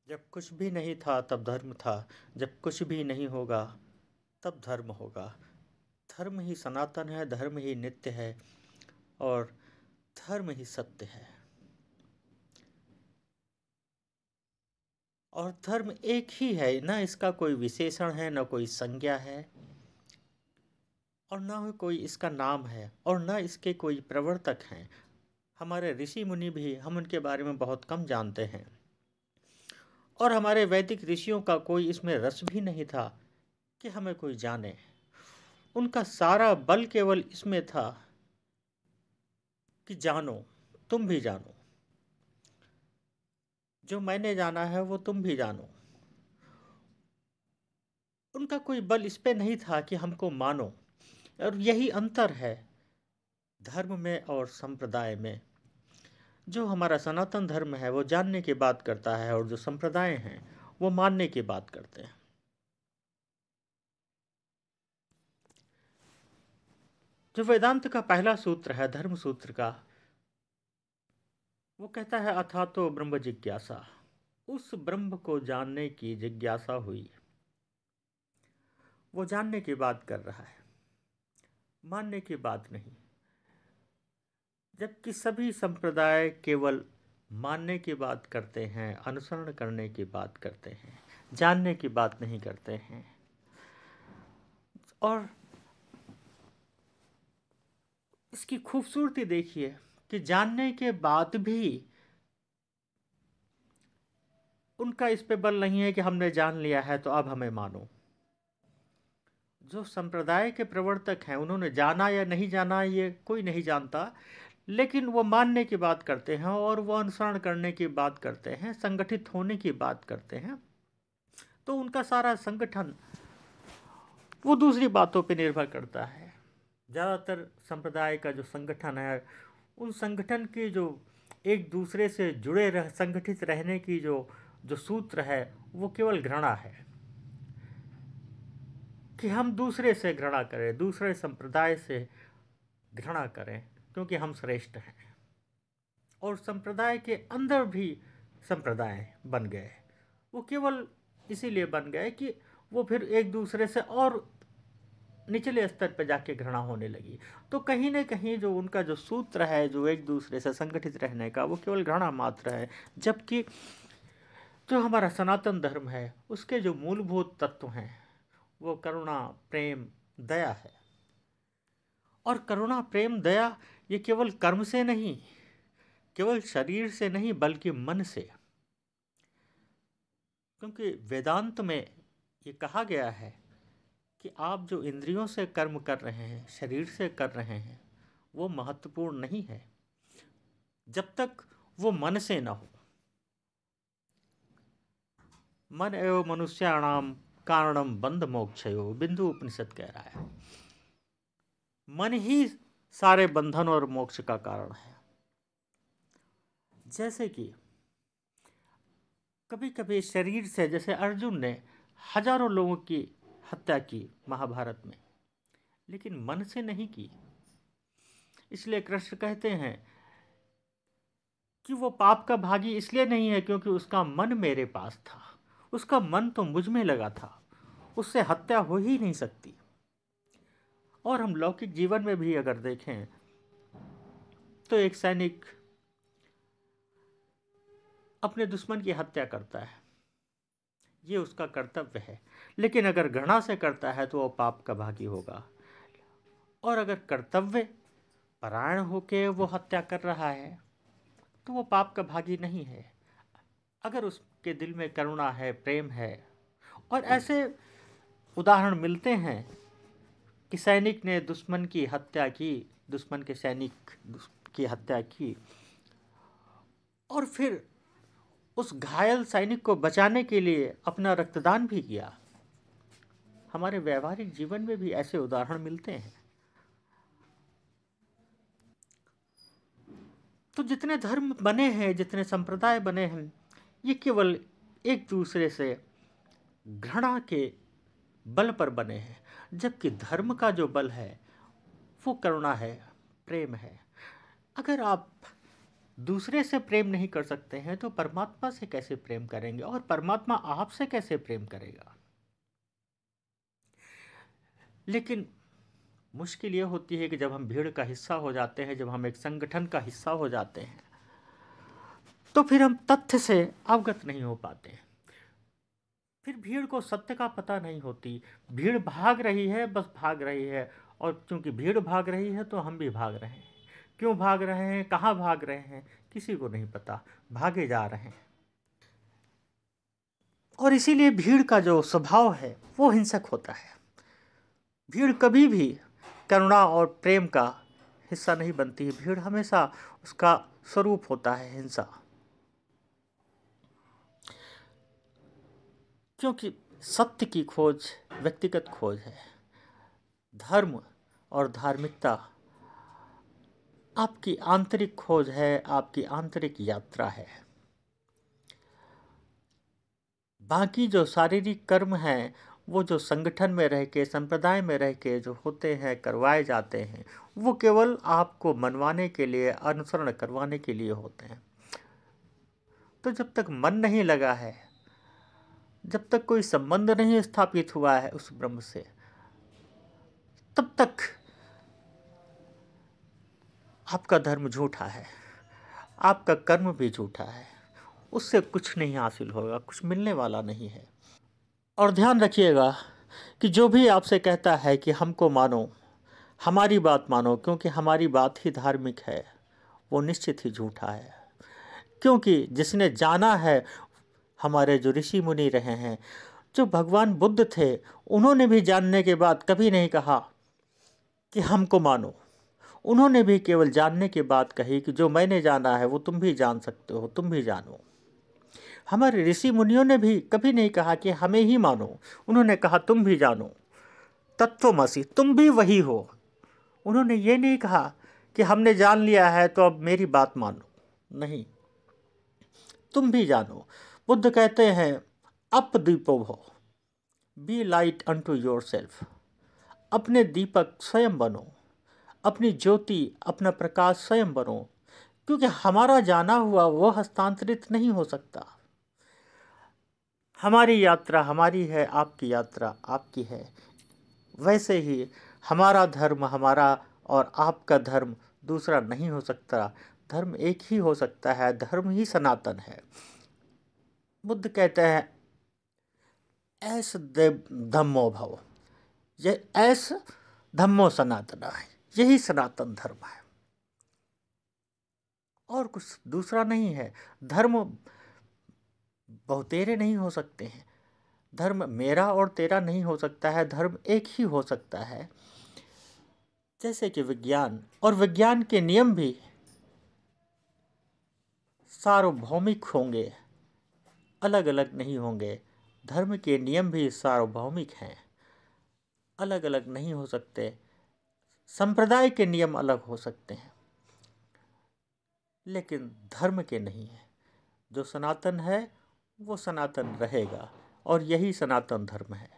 जब कुछ भी नहीं था तब धर्म था, जब कुछ भी नहीं होगा तब धर्म होगा। धर्म ही सनातन है, धर्म ही नित्य है और धर्म ही सत्य है। और धर्म एक ही है, ना इसका कोई विशेषण है, ना कोई संज्ञा है और ना ही कोई इसका नाम है और ना इसके कोई प्रवर्तक हैं। हमारे ऋषि मुनि भी हम उनके बारे में बहुत कम जानते हैं और हमारे वैदिक ऋषियों का कोई इसमें रस भी नहीं था कि हमें कोई जाने। उनका सारा बल केवल इसमें था कि जानो, तुम भी जानो, जो मैंने जाना है वो तुम भी जानो। उनका कोई बल इस पे नहीं था कि हमको मानो। और यही अंतर है धर्म में और संप्रदाय में। जो हमारा सनातन धर्म है वो जानने की बात करता है और जो संप्रदाय हैं वो मानने की बात करते हैं। जो वेदांत का पहला सूत्र है धर्म सूत्र का, वो कहता है अथा तो ब्रह्म जिज्ञासा। उस ब्रह्म को जानने की जिज्ञासा हुई। वो जानने की बात कर रहा है, मानने की बात नहीं। जबकि सभी संप्रदाय केवल मानने की बात करते हैं, अनुसरण करने की बात करते हैं, जानने की बात नहीं करते हैं। और इसकी खूबसूरती देखिए कि जानने के बाद भी उनका इस पे बल नहीं है कि हमने जान लिया है तो अब हमें मानो। जो संप्रदाय के प्रवर्तक हैं उन्होंने जाना या नहीं जाना ये कोई नहीं जानता, लेकिन वो मानने की बात करते हैं और वो अनुसरण करने की बात करते हैं, संगठित होने की बात करते हैं। तो उनका सारा संगठन वो दूसरी बातों पे निर्भर करता है। ज़्यादातर संप्रदाय का जो संगठन है, उन संगठन की जो एक दूसरे से जुड़े संगठित रहने की जो जो सूत्र है वो केवल घृणा है कि हम दूसरे से घृणा करें, दूसरे संप्रदाय से घृणा करें क्योंकि हम श्रेष्ठ हैं। और संप्रदाय के अंदर भी संप्रदाय बन गए। वो केवल इसीलिए बन गए कि वो फिर एक दूसरे से और निचले स्तर पर जाके घृणा होने लगी। तो कहीं ना कहीं जो उनका जो सूत्र है जो एक दूसरे से संगठित रहने का, वो केवल घृणा मात्र है। जबकि जो हमारा सनातन धर्म है उसके जो मूलभूत तत्व हैं वो करुणा, प्रेम, दया है। और करुणा, प्रेम, दया ये केवल कर्म से नहीं, केवल शरीर से नहीं, बल्कि मन से। क्योंकि वेदांत में ये कहा गया है कि आप जो इंद्रियों से कर्म कर रहे हैं, शरीर से कर रहे हैं, वो महत्वपूर्ण नहीं है जब तक वो मन से ना हो। मन एवं मनुष्याणाम कारणम बंध मोक्षयो, बिंदु उपनिषद कह रहा है। मन ही सारे बंधन और मोक्ष का कारण है। जैसे कि कभी कभी शरीर से, जैसे अर्जुन ने हजारों लोगों की हत्या की महाभारत में, लेकिन मन से नहीं की। इसलिए कृष्ण कहते हैं कि वो पाप का भागी इसलिए नहीं है क्योंकि उसका मन मेरे पास था, उसका मन तो मुझ में लगा था, उससे हत्या हो ही नहीं सकती। और हम लौकिक जीवन में भी अगर देखें तो एक सैनिक अपने दुश्मन की हत्या करता है, ये उसका कर्तव्य है। लेकिन अगर घृणा से करता है तो वो पाप का भागी होगा। और अगर कर्तव्य परायण होके वो हत्या कर रहा है तो वो पाप का भागी नहीं है। अगर उसके दिल में करुणा है, प्रेम है। और ऐसे उदाहरण मिलते हैं कि सैनिक ने दुश्मन की हत्या की, दुश्मन के सैनिक की हत्या की और फिर उस घायल सैनिक को बचाने के लिए अपना रक्तदान भी किया। हमारे व्यवहारिक जीवन में भी ऐसे उदाहरण मिलते हैं। तो जितने धर्म बने हैं, जितने संप्रदाय बने हैं, ये केवल एक दूसरे से घृणा के बल पर बने हैं। जबकि धर्म का जो बल है वो करुणा है, प्रेम है। अगर आप दूसरे से प्रेम नहीं कर सकते हैं तो परमात्मा से कैसे प्रेम करेंगे, और परमात्मा आपसे कैसे प्रेम करेगा। लेकिन मुश्किल ये होती है कि जब हम भीड़ का हिस्सा हो जाते हैं, जब हम एक संगठन का हिस्सा हो जाते हैं, तो फिर हम तथ्य से अवगत नहीं हो पाते। फिर भीड़ को सत्य का पता नहीं होती। भीड़ भाग रही है, बस भाग रही है, और क्योंकि भीड़ भाग रही है तो हम भी भाग रहे हैं। क्यों भाग रहे हैं, कहाँ भाग रहे हैं, किसी को नहीं पता, भागे जा रहे हैं। और इसीलिए भीड़ का जो स्वभाव है वो हिंसक होता है। भीड़ कभी भी करुणा और प्रेम का हिस्सा नहीं बनती है। भीड़ हमेशा उसका स्वरूप होता है हिंसा, क्योंकि सत्य की खोज व्यक्तिगत खोज है। धर्म और धार्मिकता आपकी आंतरिक खोज है, आपकी आंतरिक यात्रा है। बाकी जो शारीरिक कर्म हैं वो जो संगठन में रह के, संप्रदाय में रह के जो होते हैं, करवाए जाते हैं, वो केवल आपको मनवाने के लिए, अनुसरण करवाने के लिए होते हैं। तो जब तक मन नहीं लगा है, जब तक कोई संबंध नहीं स्थापित हुआ है उस ब्रह्म से, तब तक आपका धर्म झूठा है, आपका कर्म भी झूठा है। उससे कुछ नहीं हासिल होगा, कुछ मिलने वाला नहीं है। और ध्यान रखिएगा कि जो भी आपसे कहता है कि हमको मानो, हमारी बात मानो क्योंकि हमारी बात ही धार्मिक है, वो निश्चित ही झूठा है। क्योंकि जिसने जाना है, हमारे जो ऋषि मुनि रहे हैं, जो भगवान बुद्ध थे, उन्होंने भी जानने के बाद कभी नहीं कहा कि हमको मानो। उन्होंने भी केवल जानने के बाद कही कि जो मैंने जाना है वो तुम भी जान सकते हो, तुम भी जानो। हमारे ऋषि मुनियों ने भी कभी नहीं कहा कि हमें ही मानो, उन्होंने कहा तुम भी जानो, तत्वमसि, तुम भी वही हो। उन्होंने ये नहीं कहा कि हमने जान लिया है तो अब मेरी बात मानो, नहीं, तुम भी जानो। बुद्ध कहते हैं अप दीपो भव, be light unto yourself. अपने दीपक स्वयं बनो, अपनी ज्योति, अपना प्रकाश स्वयं बनो, क्योंकि हमारा जाना हुआ वो हस्तांतरित नहीं हो सकता। हमारी यात्रा हमारी है, आपकी यात्रा आपकी है। वैसे ही हमारा धर्म हमारा और आपका धर्म दूसरा नहीं हो सकता। धर्म एक ही हो सकता है, धर्म ही सनातन है। बुद्ध कहते हैं ऐस धम्मो भव, ये ऐस धम्मो सनातन है, यही सनातन धर्म है और कुछ दूसरा नहीं है। धर्म बहुतेरे नहीं हो सकते हैं, धर्म मेरा और तेरा नहीं हो सकता है, धर्म एक ही हो सकता है। जैसे कि विज्ञान, और विज्ञान के नियम भी सार्वभौमिक होंगे, अलग अलग नहीं होंगे। धर्म के नियम भी सार्वभौमिक हैं, अलग अलग नहीं हो सकते। संप्रदाय के नियम अलग हो सकते हैं, लेकिन धर्म के नहीं है। जो सनातन है वो सनातन रहेगा, और यही सनातन धर्म है।